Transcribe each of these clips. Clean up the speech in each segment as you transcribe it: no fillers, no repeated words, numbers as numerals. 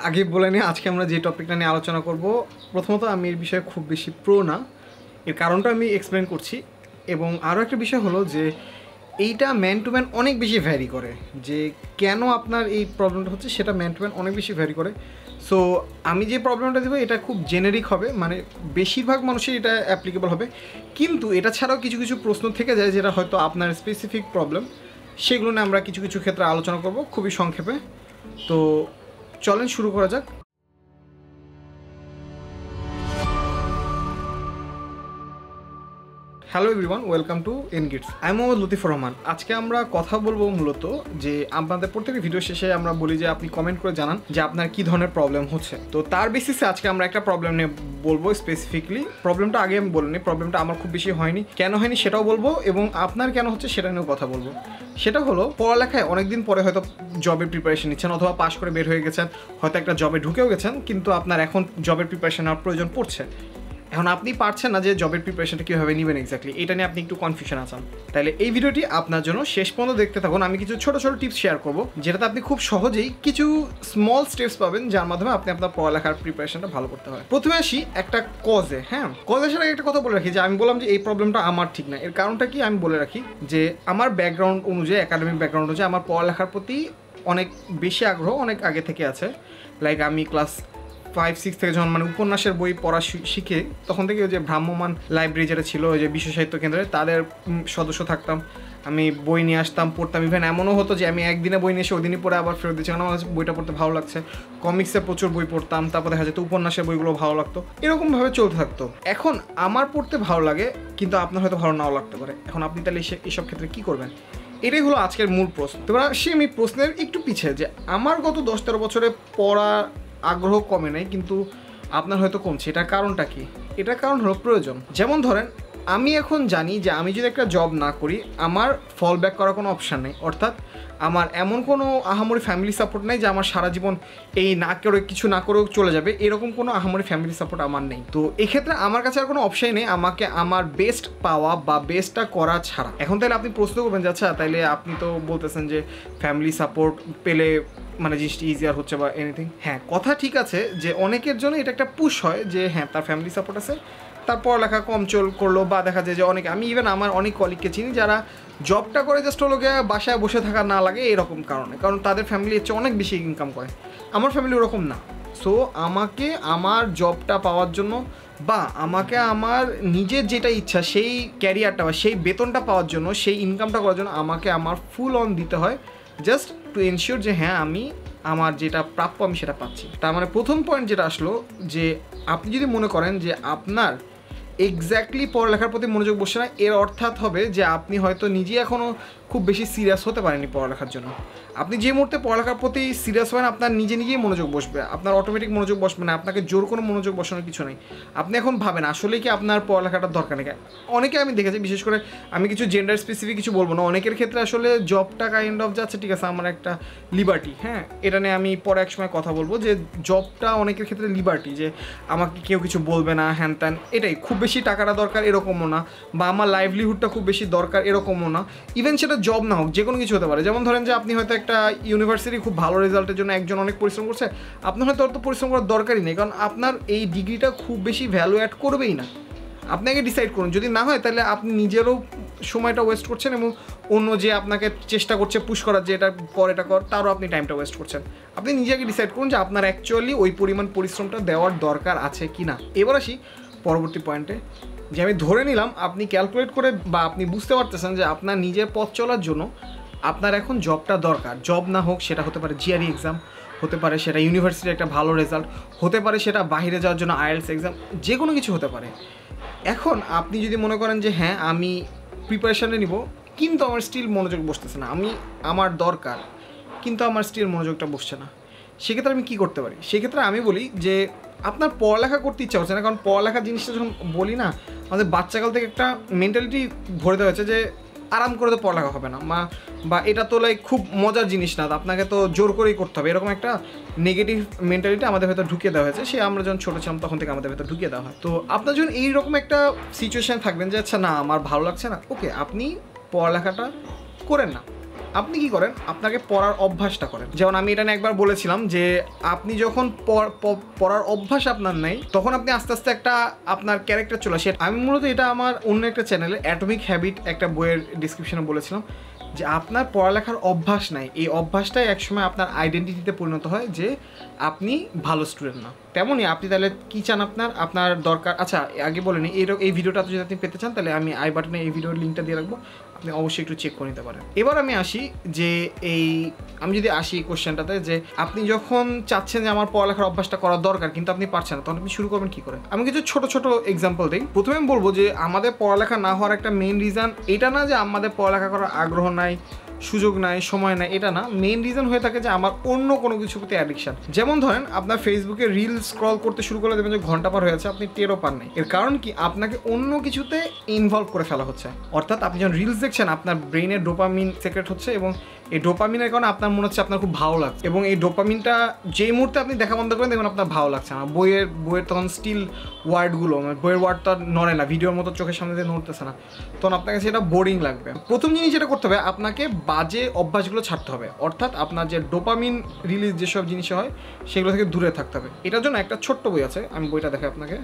আগে বলে নিই আজকে আমরা যে টপিকটা নিয়ে আলোচনা করব, প্রথমত আমি এর বিষয়ে খুব বেশি প্রো না, এর কারণটা আমি এক্সপ্লেন করছি। এবং আরও একটা বিষয় হলো যে এইটা ম্যান টু ম্যান অনেক বেশি ভ্যারি করে, যে কেন আপনার এই প্রবলেমটা হচ্ছে সেটা ম্যান টু ম্যান অনেক বেশি ভ্যারি করে। সো আমি যে প্রবলেমটা দেবো এটা খুব জেনেরিক হবে, মানে বেশিরভাগ মানুষের এটা অ্যাপ্লিকেবল হবে, কিন্তু এটা ছাড়াও কিছু কিছু প্রশ্ন থেকে যায় যেটা হয়তো আপনার স্পেসিফিক প্রবলেম, সেগুলো নিয়ে আমরা কিছু কিছু ক্ষেত্রে আলোচনা করব খুবই সংক্ষেপে। তো চলেন শুরু করা যাক। হ্যালো এভরিওয়ান, ওয়েলকাম টু এনগিটস। আমি মোহাম্মদ লতিফুর রহমান। আজকে আমরা কথা বলবো মূলত যে আপনাদের প্রত্যেকটি ভিডিও শেষে আমরা বলি যে আপনি কমেন্ট করে জানান যে আপনার কী ধরনের প্রবলেম হচ্ছে। তো তার বেসিসে আজকে আমরা একটা প্রবলেম নিয়ে বলবো স্পেসিফিকলি। প্রবলেমটা আগে আমি বলিনি, প্রবলেমটা আমার খুব বেশি হয়নি, কেন হয়নি সেটাও বলবো, এবং আপনার কেন হচ্ছে সেটা নিয়েও কথা বলবো। সেটা হলো পড়ালেখায় অনেকদিন পরে হয়তো জবের প্রিপারেশন নিচ্ছেন, অথবা পাশ করে বের হয়ে গেছেন, হয়তো একটা জবে ঢুকেও গেছেন, কিন্তু আপনার এখন জবের প্রিপারেশন নেওয়ার প্রয়োজন পড়ছে। এখন আপনি পারছেন না যে জবের প্রিপারেশনটা কীভাবে নেবেন এক্স্যাক্টলি, এটা নিয়ে আপনি একটু কনফিউশন আছেন। তাহলে এই ভিডিওটি আপনার জন্য শেষ পর্যন্ত দেখতে থাকুন। আমি কিছু ছোটো ছোটো টিপস শেয়ার করবো, যেটাতে আপনি খুব সহজেই কিছু স্মল স্টেপস পাবেন, যার মাধ্যমে আপনি আপনার পড়ালেখার প্রিপারেশনটা ভালো করতে হয়। প্রথমে আসি একটা কজে। কজে সেটা একটা কথা বলে রাখি যে আমি বললাম যে এই প্রবলেমটা আমার ঠিক না, এর কারণটা কি আমি বলে রাখি যে আমার ব্যাকগ্রাউন্ড অনুযায়ী, একাডেমিক ব্যাকগ্রাউন্ড অনুযায়ী আমার পড়ালেখার প্রতি অনেক বেশি আগ্রহ অনেক আগে থেকে আছে। লাইক আমি ক্লাস 5-6 থেকে যখন মানে উপন্যাসের বই পড়া শিখে, তখন থেকে ওই যে ভ্রাম্যমান লাইব্রেরি যেটা ছিল, ওই যে বিশ্ব সাহিত্য কেন্দ্রে, তাদের সদস্য থাকতাম। আমি বই নিয়ে আসতাম, পড়তাম। ইভেন এমনও হতো যে আমি একদিনে বই নিয়ে এসে ওই দিনই পড়ে আবার ফেরত দিচ্ছি, কারণ আমার বইটা পড়তে ভালো লাগছে। কমিক্সে প্রচুর বই পড়তাম, তারপর দেখা যেত উপন্যাসের বইগুলো ভালো লাগতো, এরকমভাবে চলতে থাকতো। এখন আমার পড়তে ভালো লাগে, কিন্তু আপনার হয়তো ভালো নাও লাগতে পারে। এখন আপনি তাহলে এসব ক্ষেত্রে কী করবেন? এটাই হলো আজকের মূল প্রশ্ন। তোমরা সে আমি প্রশ্নের একটু পিছিয়ে যে আমার গত 10-13 বছরে পড়া আগ্রহ কমে নাই, কিন্তু আপনার হয়তো কমছে। এটার কারণটা কি? এটার কারণ হলো প্রয়োজন। যেমন ধরেন, আমি এখন জানি যে আমি যদি একটা জব না করি আমার ফল ব্যাক করার কোনো অপশান নেই, অর্থাৎ আমার এমন কোনো আহামরি ফ্যামিলি সাপোর্ট নেই যে আমার সারা জীবন এই না করে কিছু না করেও চলে যাবে, এরকম কোনো আহামরি ফ্যামিলি সাপোর্ট আমার নেই। তো এক্ষেত্রে আমার কাছে আর কোনো অপশানই নেই আমাকে আমার বেস্ট পাওয়া বা বেস্টটা করা ছাড়া। এখন তাহলে আপনি প্রশ্ন করবেন যে আচ্ছা, তাইলে আপনি তো বলতেছেন যে ফ্যামিলি সাপোর্ট পেলে মানে জিনিসটি ইজিয়ার হচ্ছে বা এনিথিং। হ্যাঁ, কথা ঠিক আছে যে অনেকের জন্য এটা একটা পুশ হয় যে হ্যাঁ তার ফ্যামিলি সাপোর্ট আছে, তার পড়ালেখা কম করলো, বা দেখা যায় যে অনেকে, আমি ইভেন আমার অনেক কলিগকে চিনি যারা জবটা করে জাস্ট হলো গিয়ে বাসায় বসে থাকা না লাগে এরকম কারণে, কারণ তাদের ফ্যামিলি হচ্ছে অনেক বেশি ইনকাম করে। আমার ফ্যামিলি ওরকম না। সো আমাকে আমার জবটা পাওয়ার জন্য বা আমাকে আমার নিজের যেটা ইচ্ছা সেই ক্যারিয়ারটা বা সেই বেতনটা পাওয়ার জন্য, সেই ইনকামটা করার জন্য আমাকে আমার ফুল অন দিতে হয়, জাস্ট টু এনশিওর যে হ্যাঁ আমি আমার যেটা প্রাপ্য আমি সেটা পাচ্ছি। তার মানে প্রথম পয়েন্ট যেটা আসলো যে আপনি যদি মনে করেন যে আপনার এক্স্যাক্টলি পড়ালেখার প্রতি মনোযোগ বসছে না, এর অর্থাৎ হবে যে আপনি হয়তো নিজেই এখনও খুব বেশি সিরিয়াস হতে পারেনি পড়ালেখার জন্য। আপনি যে মুহূর্তে পড়ালেখার প্রতি সিরিয়াস হবেন আপনার নিজেই মনোযোগ বসবে, আপনার অটোমেটিক মনোযোগ বসবে না, আপনাকে জোর কোনো মনোযোগ বসানোর কিছু নেই। আপনি এখন ভাবেন আসলে কি আপনার পড়ালেখাটার দরকার নেই। অনেকে আমি দেখেছি, বিশেষ করে আমি কিছু জেন্ডার স্পেসিফিক কিছু বলবো না, অনেকের ক্ষেত্রে আসলে জবটা কাইন্ড অফ যাচ্ছে, ঠিক আছে আমার একটা লিবার্টি, হ্যাঁ এটা নিয়ে আমি পরে এক সময় কথা বলবো যে জবটা অনেকের ক্ষেত্রে লিবার্টি, যে আমাকে কেউ কিছু বলবে না হ্যান ত্যান, এটাই খুব বেশি টাকাটা দরকার এরকমও না, বা আমার লাইভলিহুডটা খুব বেশি দরকার এরকমও না। ইভেন সেটা জব না হোক, যে কোনো কিছু হতে পারে। যেমন ধরেন যে আপনি হয়তো একটা ইউনিভার্সিটি খুব ভালো রেজাল্টের জন্য একজন অনেক পরিশ্রম করছে, আপনার হয়তো অত পরিশ্রম করার দরকারই নেই, কারণ আপনার এই ডিগ্রিটা খুব বেশি ভ্যালু অ্যাড করবেই না। আপনাকে ডিসাইড করুন, যদি না হয় তাহলে আপনি নিজেরও সময়টা ওয়েস্ট করছেন, এবং অন্য যে আপনাকে চেষ্টা করছে পুশ করার যে এটা কর তারও আপনি টাইমটা ওয়েস্ট করছেন। আপনি নিজেকে ডিসাইড করুন যে আপনার অ্যাকচুয়ালি ওই পরিমাণ পরিশ্রমটা দেওয়ার দরকার আছে কি না। এবার আসি পরবর্তী পয়েন্টে, যে আমি ধরে নিলাম আপনি ক্যালকুলেট করে বা আপনি বুঝতে পারতেছেন যে আপনার নিজের পথ চলার জন্য আপনার এখন জবটা দরকার। জব না হোক সেটা হতে পারে জিআরই এক্সাম, হতে পারে সেটা ইউনিভার্সিটির একটা ভালো রেজাল্ট, হতে পারে সেটা বাইরে যাওয়ার জন্য আইএলটিএস এক্সাম, যে কোনো কিছু হতে পারে। এখন আপনি যদি মনে করেন যে হ্যাঁ আমি প্রিপারেশানে নিব, কিন্তু আমার স্টিল মনোযোগ বসতেছে না, আমার দরকার কিন্তু আমার স্টিল মনোযোগটা বসছে না, সেক্ষেত্রে আমি কী করতে পারি? সেক্ষেত্রে আমি বলি যে আপনার পড়ালেখা করতে ইচ্ছা হচ্ছে না, কারণ পড়ালেখার জিনিসটা যখন বলি না, আমাদের বাচ্চাকাল থেকে একটা মেন্টালিটি ভরে দেওয়া হয়েছে যে আরাম করে তো পড়ালেখা হবে না, বা এটা তো লাইক খুব মজার জিনিস না, আপনাকে তো জোর করেই করতে হবে, এরকম একটা নেগেটিভ মেন্টালিটি আমাদের ভেতর ঢুকিয়ে দেওয়া হয়েছে। আমরা যখন ছোটো ছিলাম তখন থেকে আমাদের ভেতর ঢুকিয়ে দেওয়া হয়। তো আপনার যখন এইরকম একটা সিচুয়েশান থাকবেন যে আচ্ছা না আমার ভালো লাগছে না, ওকে আপনি পড়ালেখাটা করেন না, আপনি কি করেন, আপনাকে পড়ার অভ্যাসটা করেন। যেমন আমি এটা নিয়ে একবার বলেছিলাম যে আপনি যখন পড়ার অভ্যাস আপনার নেই, তখন আপনি আস্তে আস্তে একটা আপনার ক্যারেক্টার চলে আসে। আমি মূলত এটা আমার অন্য একটা চ্যানেলে অ্যাটমিক হ্যাবিট একটা বইয়ের ডিসক্রিপশনে বলেছিলাম যে আপনার পড়ালেখার অভ্যাস নাই, এই অভ্যাসটাই একসময় আপনার আইডেন্টিটিতে পরিণত হয় যে আপনি ভালো স্টুডেন্ট না। তেমনই আপনি তাহলে কী চান, আপনার দরকার। আচ্ছা, আগে বলেনি এই ভিডিওটা যদি আপনি পেতে চান তাহলে আমি আই বাটনে এই ভিডিওর লিঙ্কটা দিয়ে রাখবো, আপনি অবশ্যই একটু চেক করে নিতে পারেন। এবার আমি যদি আসি এই কোশ্চেনটাতে যে আপনি যখন চাচ্ছেন যে আমার পড়ালেখার অভ্যাসটা করা দরকার কিন্তু আপনি পারছেন না, তখন আপনি শুরু করবেন কী করে। আমি কিছু ছোট ছোট এক্সাম্পল দিই। প্রথমে আমি বলবো যে আমাদের পড়ালেখা না হওয়ার একটা মেইন রিজন এটা না যে আমাদের পড়ালেখা করার আগ্রহ নাই, সুযোগ নাই, সময় নাই, এটা না। মেইন রিজন হয়ে থাকে যে আমার অন্য কোনো কিছুর প্রতি অ্যাডিকশান। যেমন ধরেন আপনার ফেসবুকে রিল স্ক্রল করতে শুরু করলে দেখবেন যে ঘন্টা পার হয়ে যাচ্ছে, আপনি টেরও পান নাই। এর কারণ কি, আপনাকে অন্য কিছুতে ইনভলভ করে ফেলা হচ্ছে। অর্থাৎ আপনি যখন রিলস দেখছেন আপনার ব্রেইনে ডোপামিন সেক্রেট হচ্ছে এবং এই ডোপামিনের কারণে আপনার মনে হচ্ছে আপনার খুব ভালো লাগছে, এবং এই ডোপামিনটা যেই মুহূর্তে আপনি দেখা বন্ধ করেন দেখবেন আপনার ভালো লাগছে না। বইয়ের তখন স্টিল ওয়ার্ডগুলো, বইয়ের ওয়ার্ড তো নড়ে না, ভিডিওর মতো চোখের সামনে দিয়ে নড়তেছে না, তখন আপনাকে সেটা বোরিং লাগবে। প্রথম জিনিস যেটা করতে হবে, আপনাকে বাজে অভ্যাসগুলো ছাড়তে হবে। অর্থাৎ আপনার যে ডোপামিন রিলিজ যেসব জিনিস হয় সেগুলো থেকে দূরে থাকতে হবে। এটার জন্য একটা ছোট্ট বই আছে, আমি বইটা দেখাই আপনাকে।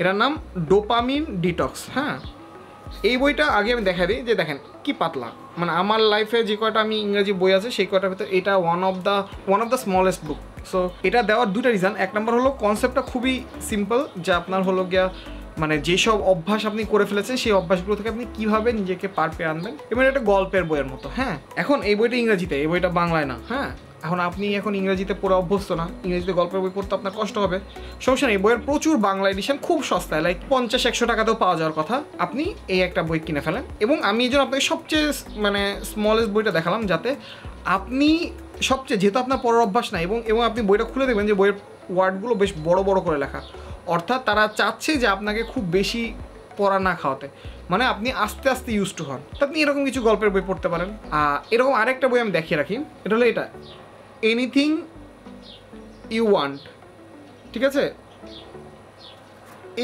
এটার নাম ডোপামিন ডিটক্স। হ্যাঁ, এই বইটা আগে আমি দেখা দিই যে দেখেন কি পাতলা। মানে আমার লাইফে যে কয়টা আমি ইংরেজি বই আছে সেই কয়টার ভিতরে এটা one of the smallest book. So এটা দেওয়ার দুটো রিজন। এক নম্বর হলো কনসেপ্টটা খুবই সিম্পল, যে আপনার হলো গিয়া মানে যেসব অভ্যাস আপনি করে ফেলেছেন সেই অভ্যাসগুলো থেকে আপনি কীভাবে নিজেকে পার পেয়ে আনবেন, এবং এটা গল্পের বইয়ের মতো। হ্যাঁ, এখন এই বইটা ইংরেজিতে, এই বইটা বাংলায় না। হ্যাঁ, আপনি এখন ইংরেজিতে পড়ে অভ্যস্ত না, ইংরেজিতে গল্পের বই পড়তে আপনার কষ্ট হবে, সমস্যা নেই। বইয়ের প্রচুর বাংলা এডিশন খুব সস্তায়, লাইক 50-100 টাকাতেও পাওয়া যাওয়ার কথা। আপনি এই একটা বই কিনে ফেলেন, এবং আমি এই জন্য আপনাকে সবচেয়ে স্মলেস্ট বইটা দেখালাম, যাতে আপনি যেহেতু আপনার পড়ার অভ্যাস নাই, এবং আপনি বইটা খুলে দেখবেন যে বইয়ের ওয়ার্ডগুলো বেশ বড় বড় করে লেখা। অর্থাৎ তারা চাচ্ছে যে আপনাকে খুব বেশি পড়া না খাওয়াতে, মানে আপনি আস্তে আস্তে ইউজ টু হন। তো আপনি এরকম কিছু গল্পের বই পড়তে পারেন। এরকম আরেকটা বই আমি দেখিয়ে রাখি, এটা হলো এটা এনিথিং ইউ ওয়ান্ট। ঠিক আছে,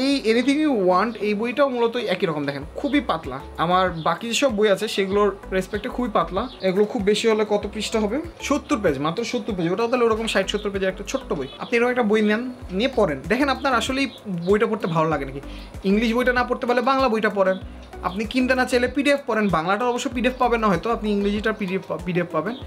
এই এনিথিং ইউ ওয়ান্ট এই বইটাও মূলত একই রকম। দেখেন খুবই পাতলা, আমার বাকি যেসব বই আছে সেগুলোর রেসপেক্টে খুবই পাতলা। এগুলো খুব বেশি হলে কত পৃষ্ঠা হবে, 70 পেজ, মাত্র 70 পেজ। ওটাও তাহলে ওরকম 60-70 পেজের একটা ছোট্ট বই। আপনি এরকম একটা বই নেন, নিয়ে পড়েন, দেখেন আপনার আসলেই বইটা পড়তে ভালো লাগে নাকি। ইংলিশ বইটা না পড়তে পারলে বাংলা বইটা পড়েন, আপনি কিনতে না চাইলে পিডিএফ পড়েন। বাংলাটা অবশ্য পিডিএফ পাবেন না, হয়তো আপনি ইংরেজিটার পিডিএফ পাবেন।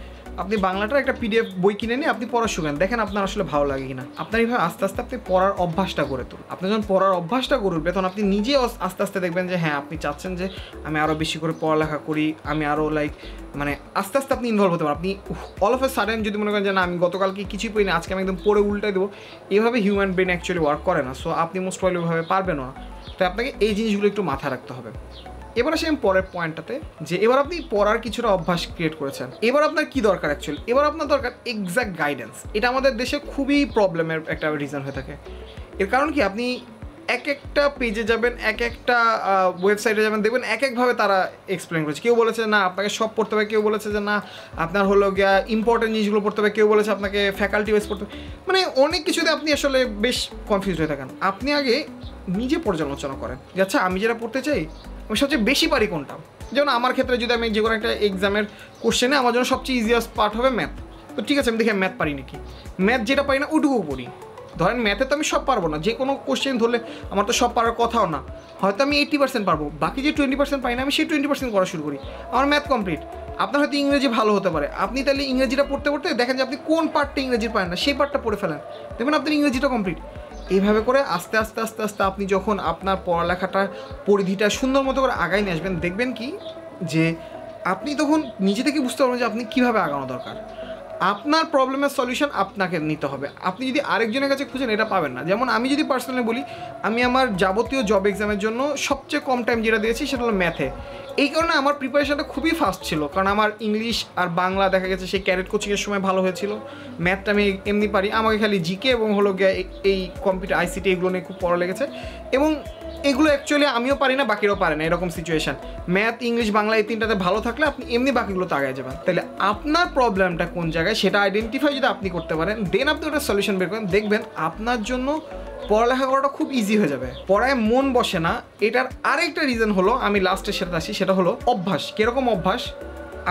আপনি বাংলাটার একটা পিডিএফ বই কিনে নিয়ে আপনি পড়া শুনেন, দেখেন আপনার আসলে ভালো লাগে কিনা। আপনার এইভাবে আস্তে আস্তে আপনি পড়ার অভ্যাসটা গড়ে তুলুন। আপনি যখন পড়ার অভ্যাসটা গড়ে তখন আপনি নিজেও আস্তে আস্তে দেখবেন যে হ্যাঁ, আপনি চাচ্ছেন যে আমি আরও বেশি করে পড়ালেখা করি, আমি আরও আস্তে আস্তে আপনি ইনভলভ হতে পারেন। আপনি অল অফ এ সাডেন যদি মনে করেন যে না আমি গতকালকে কিছুই পড়ি না, আজকে আমি একদম পড়ে উল্টাই দেবো, এইভাবে হিউম্যান ব্রেন অ্যাকচুয়ালি ওয়ার্ক করে না। সো আপনি মোস্ট প্রবলি ওইভাবে পারবেন না। তো আপনাকে এই জিনিসগুলো একটু মাথায় রাখতে হবে। এবার আসি আমি পরের পয়েন্টটাতে, যে এবার আপনি পড়ার কিছুটা অভ্যাস ক্রিয়েট করেছেন, এবার আপনার কি দরকার অ্যাকচুয়ালি, এবার আপনার দরকার এক্স্যাক্ট গাইডেন্স। এটা আমাদের দেশে খুবই প্রবলেমের একটা রিজন হয়ে থাকে। এর কারণ কি, আপনি এক একটা পেজে যাবেন, এক একটা ওয়েবসাইটে যাবেন, দেখবেন এক একভাবে তারা এক্সপ্লেন করেছে। কেউ বলেছে না আপনাকে সব পড়তে হবে, কেউ বলেছে যে না আপনার হলো গিয়া ইম্পর্টেন্ট জিনিসগুলো পড়তে হবে, কেউ বলেছে আপনাকে ফ্যাকাল্টি ওয়াইজ পড়তে হবে। মানে অনেক কিছুতে আপনি আসলে বেশ কনফিউজ হয়ে থাকেন। আপনি আগে নিজে পর্যালোচনা করেন যে আচ্ছা আমি যেটা পড়তে চাই আমি সবচেয়ে বেশি পারি কোনটা। যেমন আমার ক্ষেত্রে যদি আমি যে কোনো একটা এক্সামের কোশ্চেনে আমার জন্য সবচেয়ে ইজিয়েস্ট পার্ট হবে ম্যাথ, তো ঠিক আছে আমি দেখি ম্যাথ পারি নাকি, ম্যাথ যেটা পারি না ওটুকু পড়ি। ধরেন ম্যাথে তো আমি সব পারবো না, যে কোনো কোশ্চেন ধরলে আমার তো সব পারার কথাও না, হয়তো আমি 80% পারবো, বাকি যে 20% পাই না আমি সেই 20% করা শুরু করি, আমার ম্যাথ কমপ্লিট। আপনার হয়তো ইংরেজি ভালো হতে পারে, আপনি তাহলে ইংরেজিটা পড়তে পড়তে দেখেন যে আপনি কোন পার্টটা ইংরেজির পারেন না, সেই পার্টটা পড়ে ফেলেন, দেখবেন আপনার ইংরেজিটা কমপ্লিট। এইভাবে করে আস্তে আস্তে আস্তে আস্তে আপনি যখন আপনার পড়ালেখাটার পরিধিটা সুন্দর মতো করে আগায় নিয়ে আসবেন, দেখবেন কি যে আপনি তখন নিজে থেকে বুঝতে পারবেন যে আপনি কীভাবে আগানো দরকার। আপনার প্রবলেমের সলিউশন আপনাকে নিতে হবে। আপনি যদি আরেকজনের কাছে খুঁজেন এটা পাবেন না। যেমন আমি যদি পার্সোনালি বলি, আমি আমার যাবতীয় জব এক্সামের জন্য সবচেয়ে কম টাইম যেটা দিয়েছি সেটা হলো ম্যাথে। এই কারণে আমার প্রিপারেশনটা খুবই ফাস্ট ছিল, কারণ আমার ইংলিশ আর বাংলা দেখা গেছে সেই ক্যারেট কোচিংয়ের সময় ভালো হয়েছিল। ম্যাথটা আমি এমনি পারি, আমাকে খালি জিকে এবং হলো গিয়ে এই কম্পিউটার আইসিটি এগুলো নিয়ে খুব পড়া লেগেছে, এবং এগুলো অ্যাকচুয়ালি আমিও পারি না বাকিরাও পারে না, এরকম সিচুয়েশান। ম্যাথ ইংলিশ বাংলা এই তিনটাতে ভালো থাকলে আপনি এমনি বাকিগুলোতে আগে যাবেন। তাহলে আপনার প্রবলেমটা কোন জায়গায় সেটা আইডেন্টিফাই যদি আপনি করতে পারেন, দেন আপনি ওটা সলিউশন বের করেন, দেখবেন আপনার জন্য পড়ালেখা করাটা খুব ইজি হয়ে যাবে। পড়ায় মন বসে না, এটার আরেকটা রিজন হলো, আমি লাস্টে সেটা আসি, সেটা হলো অভ্যাস। কীরকম অভ্যাস?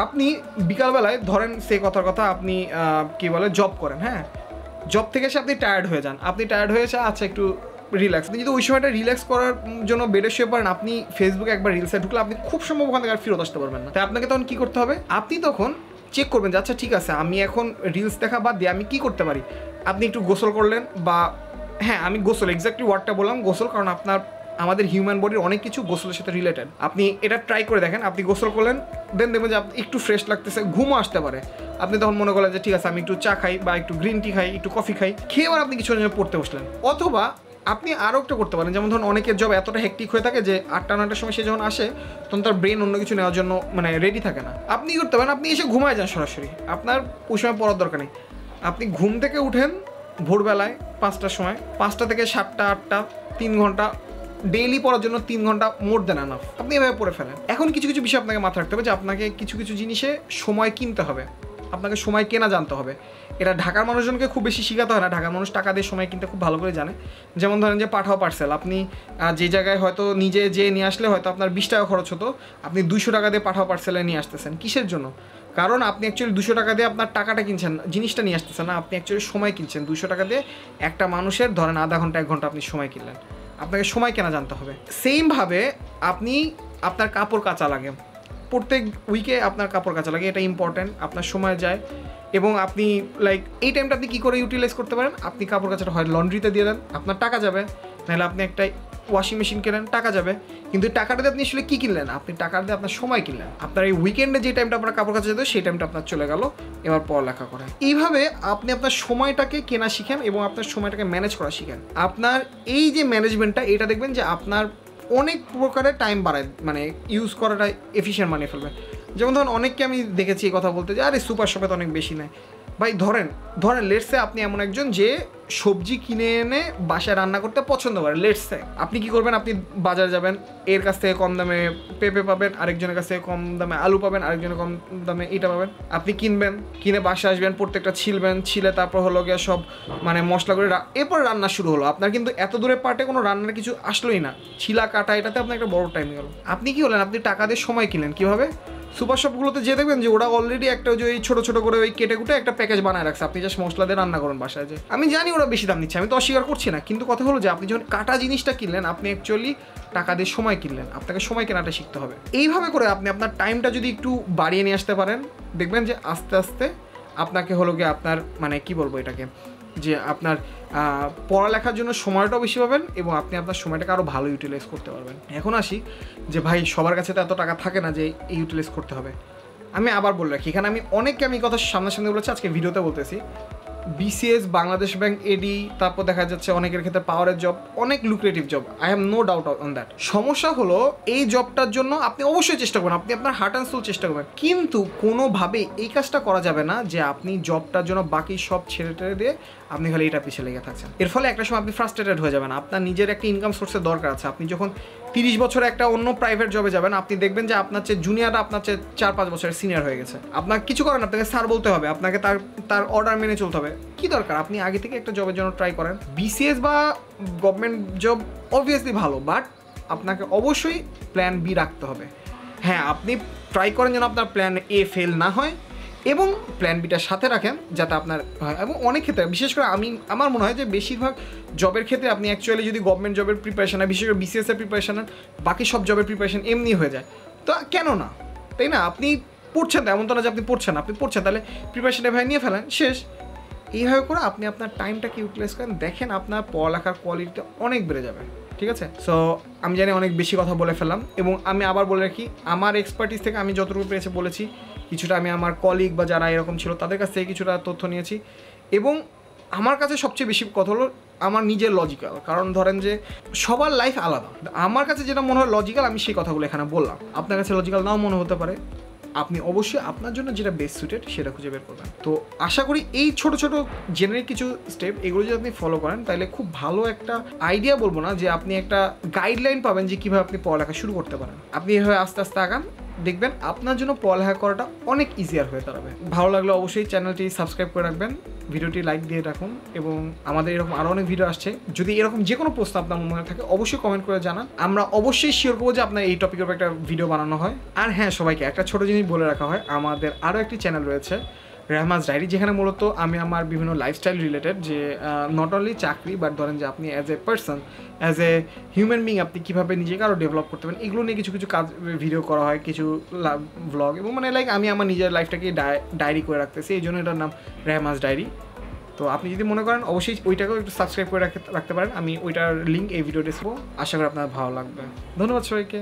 আপনি বিকালবেলায় ধরেন সে কথার কথা আপনি কি বলে জব করেন, হ্যাঁ, জব থেকে এসে আপনি টায়ার্ড হয়ে যান, আপনি টায়ার্ড হয়ে এসে আচ্ছা একটু রিল্যাক্স, আপনি যদি ওই সময়টা রিল্যাক্স করার জন্য বেডে শুয়ে পড়েন, আপনি ফেসবুকে একবার রিলসে ঢুকলে আপনি খুব সম্ভব ওখান থেকে আর ফেরত আসতে পারবেন না। তাই আপনাকে তখন কী করতে হবে, আপনি তখন চেক করবেন যে আচ্ছা ঠিক আছে আমি এখন রিলস দেখা বাদ দিয়ে আমি কী করতে পারি। আপনি একটু গোসল করলেন, বা হ্যাঁ আমি গোসল এক্স্যাক্টলি ওয়ার্ডটা বললাম গোসল, কারণ আমাদের হিউম্যান বডির অনেক কিছু গোসলের সাথে রিলেটেড। আপনি এটা ট্রাই করে দেখেন, আপনি গোসল করলেন, দেন দেখবেন যে আপনি একটু ফ্রেশ লাগতেছে, ঘুমও আসতে পারে। আপনি তখন মনে করলেন যে ঠিক আছে আমি একটু চা খাই বা একটু গ্রিন টি খাই, একটু কফি খাই, খেয়ে আবার আপনি কিছু জন্য পড়তে বসলেন। অথবা আপনি আরও একটা করতে পারেন, যেমন ধরুন অনেকের জব এতটা হেক্টিক হয়ে থাকে যে 8টা-9টার সময় সে যখন আসে তখন তার ব্রেন অন্য কিছু নেওয়ার জন্য মানে রেডি থাকে না। আপনি কী করতে পারেন, আপনি এসে ঘুমায় যান সরাসরি, আপনার ওই সময় পড়ার দরকার নেই। আপনি ঘুম থেকে উঠেন ভোরবেলায় 5টার সময়, 5টা থেকে 7টা 8টা 3 ঘন্টা ডেইলি পড়ার জন্য 3 ঘন্টা মোর দেন এনাফ, আপনি এভাবে পড়ে ফেলেন। এখন কিছু কিছু বিষয় আপনাকে মাথায় রাখতে হবে যে আপনাকে কিছু কিছু জিনিসে সময় কিনতে হবে, আপনাকে সময় কেনা জানতে হবে। এটা ঢাকার মানুষজনকে খুব বেশি শেখাতে হয় না, ঢাকার মানুষ টাকা দিয়ে সময় কিনতে খুব ভালো করে জানে। যেমন ধরেন যে পাঠাও পার্সেল, আপনি যে জায়গায় হয়তো নিজে যেয়ে নিয়ে আসলে হয়তো আপনার 20 টাকা খরচ হতো, আপনি 200 টাকা দিয়ে পাঠাও পার্সেলে নিয়ে আসতেছেন। কিসের জন্য? কারণ আপনি অ্যাকচুয়ালি 200 টাকা দিয়ে আপনার টাকাটা কিনছেন, জিনিসটা নিয়ে আসতেছেন না, আপনি অ্যাকচুয়ালি সময় কিনছেন। 200 টাকা দিয়ে একটা মানুষের ধরেন আধা ঘন্টা 1 ঘন্টা আপনি সময় কিনলেন, আপনাকে সময় কেনা জানতে হবে। সেমভাবে আপনি আপনার কাপড় কাচা লাগে, প্রত্যেক উইকে আপনার কাপড় কাচা লাগে, এটা ইম্পর্ট্যান্ট, আপনার সময় যায়। এবং আপনি লাইক এই টাইমটা আপনি কী করে ইউটিলাইজ করতে পারেন, আপনি কাপড় কাচাটা হয় লন্ড্রিতে দিয়ে দেন, আপনার টাকা যাবে, নাহলে আপনি একটা ওয়াশিং মেশিন কিনেন, টাকা যাবে। কিন্তু টাকাটা দিয়ে আপনি আসলে কী কিনলেন, আপনি টাকা দিয়ে আপনার সময় কিনলেন। আপনার এই উইকেন্ডে যে টাইমটা আপনার কাপড় কাচা যেত সেই টাইমটা আপনার চলে গেল এবার পড়ালেখা করে। এইভাবে আপনি আপনার সময়টাকে কেনা শিখেন এবং আপনার সময়টাকে ম্যানেজ করা শিখেন। আপনার এই যে ম্যানেজমেন্টটা, এটা দেখবেন যে আপনার অনেক প্রকারের টাইম বাড়ায়, মানে ইউজ করাটা এফিশিয়েন্ট বানিয়ে ফেলবে। যেমন ধরুন অনেককে আমি দেখেছি এই কথা বলতে যে আরে সুপার শপে তো অনেক বেশি নেয়। ভাই ধরেন লেটসে আপনি এমন একজন যে সবজি কিনে এনে বাসায় রান্না করতে পছন্দ করে, লেটসে আপনি কি করবেন, আপনি বাজার যাবেন, এর কাছ থেকে কম দামে পেঁপে পাবেন, আরেকজনের কাছ থেকে কম দামে আলু পাবেন, আরেকজনের কম দামে এটা পাবেন, আপনি কিনবেন, কিনে বাসায় আসবেন, প্রত্যেকটা ছিলবেন, ছিলে তারপর হলো গিয়ে সব মানে মশলা করে এরপর রান্না শুরু হলো। আপনার কিন্তু এত দূরের পার্টে কোনো রান্নার কিছু আসলোই না, ছিলা কাটা এটাতে আপনার একটা বড় টাইম গেল। আপনি কি হলেন, আপনি টাকা দিয়ে সময় কিনলেন। কীভাবে? সুপার শপগুলোতে যে দেখবেন যে ওরা অলরেডি একটা যে ওই ছোটো ছোটো করে ওই কেটে কুটে একটা প্যাকেজ বানায় রাখছে, আপনি জাস্ট মশলা দিয়ে রান্না করেন বাসায়। যে আমি জানি ওরা বেশি দাম নিচ্ছে, আমি তো অস্বীকার করছি না, কিন্তু কথা হলো যে আপনি যখন কাটা জিনিসটা কিনলেন, আপনি অ্যাকচুয়ালি টাকা দিয়ে সময় কিনলেন, আপনাকে সময় কেনাটা শিখতে হবে। এইভাবে করে আপনি আপনার টাইমটা যদি একটু বাড়িয়ে নিয়ে আসতে পারেন, দেখবেন যে আস্তে আস্তে আপনাকে হলো গিয়ে আপনার মানে কি বলবো এটাকে, যে আপনার পড়ালেখার জন্য সময়টাও বেশি পাবেন এবং আপনি আপনার সময়টাকে আরও ভালো ইউটিলাইজ করতে পারবেন। এখন আসি যে ভাই সবার কাছে তো এত টাকা থাকে না যে ইউটিলাইজ করতে হবে। আমি আবার বলে রাখি, এখানে আমি অনেককে আমি কথা সামনাসামনি বলেছি, আজকে ভিডিওতে বলতেছি। বিসিএস, বাংলাদেশ ব্যাংক, এডি, তারপর দেখা যাচ্ছে অনেকের ক্ষেত্রে পাওয়ারের জব, অনেক lucrative job, I have no doubt on that. সমস্যা হলো এই জবটার জন্য আপনি অবশ্যই চেষ্টা করবেন, আপনি আপনার হার্ট অ্যান্ড সোল চেষ্টা করবেন, কিন্তু কোনোভাবে এই কাজটা করা যাবে না যে আপনি জবটার জন্য বাকি সব ছেড়ে টেড়ে দিয়ে আপনি খালি এটা পিছিয়ে লেগে থাকছেন। এর ফলে একটা সময় আপনি ফ্রাস্ট্রেটেড হয়ে যাবেন। আপনার নিজের একটা ইনকাম সোর্সের দরকার আছে। আপনি যখন 30 বছরে একটা অন্য প্রাইভেট জবে যাবেন, আপনি দেখবেন যে আপনার চেয়ে জুনিয়ররা আপনার চেয়ে 4-5 বছরের সিনিয়র হয়ে গেছে। আপনার কিছু করেন, আপনাকে স্যার বলতে হবে, আপনাকে তার অর্ডার মেনে চলতে হবে। কি দরকার, আপনি আগে থেকে একটা জবের জন্য ট্রাই করেন। বিসিএস বা গভর্নমেন্ট জব অবভিয়াসলি ভালো, বাট আপনাকে অবশ্যই প্ল্যান বি রাখতে হবে। হ্যাঁ, আপনি ট্রাই করেন যেন আপনার প্ল্যান এ ফেল না হয় এবং প্ল্যান বিটার সাথে রাখেন যাতে আপনার হয়। এবং অনেক ক্ষেত্রে, বিশেষ করে আমার মনে হয় যে বেশিরভাগ জবের ক্ষেত্রে আপনি অ্যাকচুয়ালি যদি গভর্নমেন্ট জবের প্রিপারেশন হয়, বিশেষ করে বিসিএসের প্রিপারেশন, বাকি সব জবের প্রিপারেশন এমনি হয়ে যায়। তো কেন না, তাই না? আপনি পড়ছেন, এমন তো না যে আপনি পড়ছেন তাহলে প্রিপারেশনে ভাই নিয়ে ফেলেন, শেষ। এইভাবে করে আপনি আপনার টাইমটাকে ইউটিলাইজ করেন, দেখেন আপনার পড়ালেখার কোয়ালিটিটা অনেক বেড়ে যাবে। ঠিক আছে? সো আমি জানি অনেক বেশি কথা বলে ফেললাম, এবং আমি আবার বলে রাখি আমার এক্সপার্টিস থেকে আমি যতটুকু পেরেছি বলেছি, কিছুটা আমি আমার কলিগ বা যারা এরকম ছিল তাদের কাছ থেকে কিছুটা তথ্য নিয়েছি। এবং আমার কাছে সবচেয়ে বেশি কথা হলো আমার নিজের লজিক্যাল, কারণ ধরেন যে সবার লাইফ আলাদা, আমার কাছে যেটা মনে হয় লজিক্যাল আমি সেই কথাগুলো এখানে বললাম। আপনার কাছে লজিক্যাল নাও মনে হতে পারে, আপনি অবশ্যই আপনার জন্য যেটা বেস্ট সুটেড সেটা খুঁজে বের করবেন। তো আশা করি এই ছোট ছোট জেনারেল কিছু স্টেপ, এগুলো যদি আপনি ফলো করেন তাহলে খুব ভালো একটা আইডিয়া, বলবো না যে আপনি একটা গাইডলাইন পাবেন যে কীভাবে আপনি পড়ালেখা শুরু করতে পারেন। আপনি এভাবে আস্তে আস্তে আগান, দেখবেন আপনার জন্য পড়ালেখা করাটা অনেক ইজিয়ার হয়ে দাঁড়াবে। ভালো লাগলে অবশ্যই চ্যানেলটি সাবস্ক্রাইব করে রাখবেন, ভিডিওটি লাইক দিয়ে রাখুন, এবং আমাদের এরকম আরও অনেক ভিডিও আসছে। যদি এরকম যে কোনো প্রশ্ন আপনার মনে থাকে অবশ্যই কমেন্ট করে জানান, আমরা অবশ্যই শিওর করবো যে আপনার এই টপিকের উপর একটা ভিডিও বানানো হয়। আর হ্যাঁ, সবাইকে একটা ছোটো জিনিস বলে রাখা হয়, আমাদের আরও একটি চ্যানেল রয়েছে রেহমাজ ডায়েরি, যেখানে মূলত আমি আমার বিভিন্ন লাইফস্টাইল রিলেটেড, যে নট অনলি চাকরি বাট ধরেন যে আপনি as a person, as a human being আপনি কীভাবে নিজেকে আরও ডেভেলপ করতে পারেন, এগুলো নিয়ে কিছু কিছু কাজ ভিডিও করা হয়, কিছু ভ্লগ, এবং মানে লাইক আমি আমার নিজের লাইফটাকে ডায়েরি করে রাখতেছি, এই জন্য এটার নাম রেহমাজ ডায়েরি। তো আপনি যদি মনে করেন অবশ্যই ওইটাকেও একটু সাবস্ক্রাইব করে রাখতে পারেন, আমি ওইটার লিঙ্ক এই ভিডিও ডিসক্রিপশনে। আশা করি আপনার ভালো লাগবে। ধন্যবাদ সবাইকে।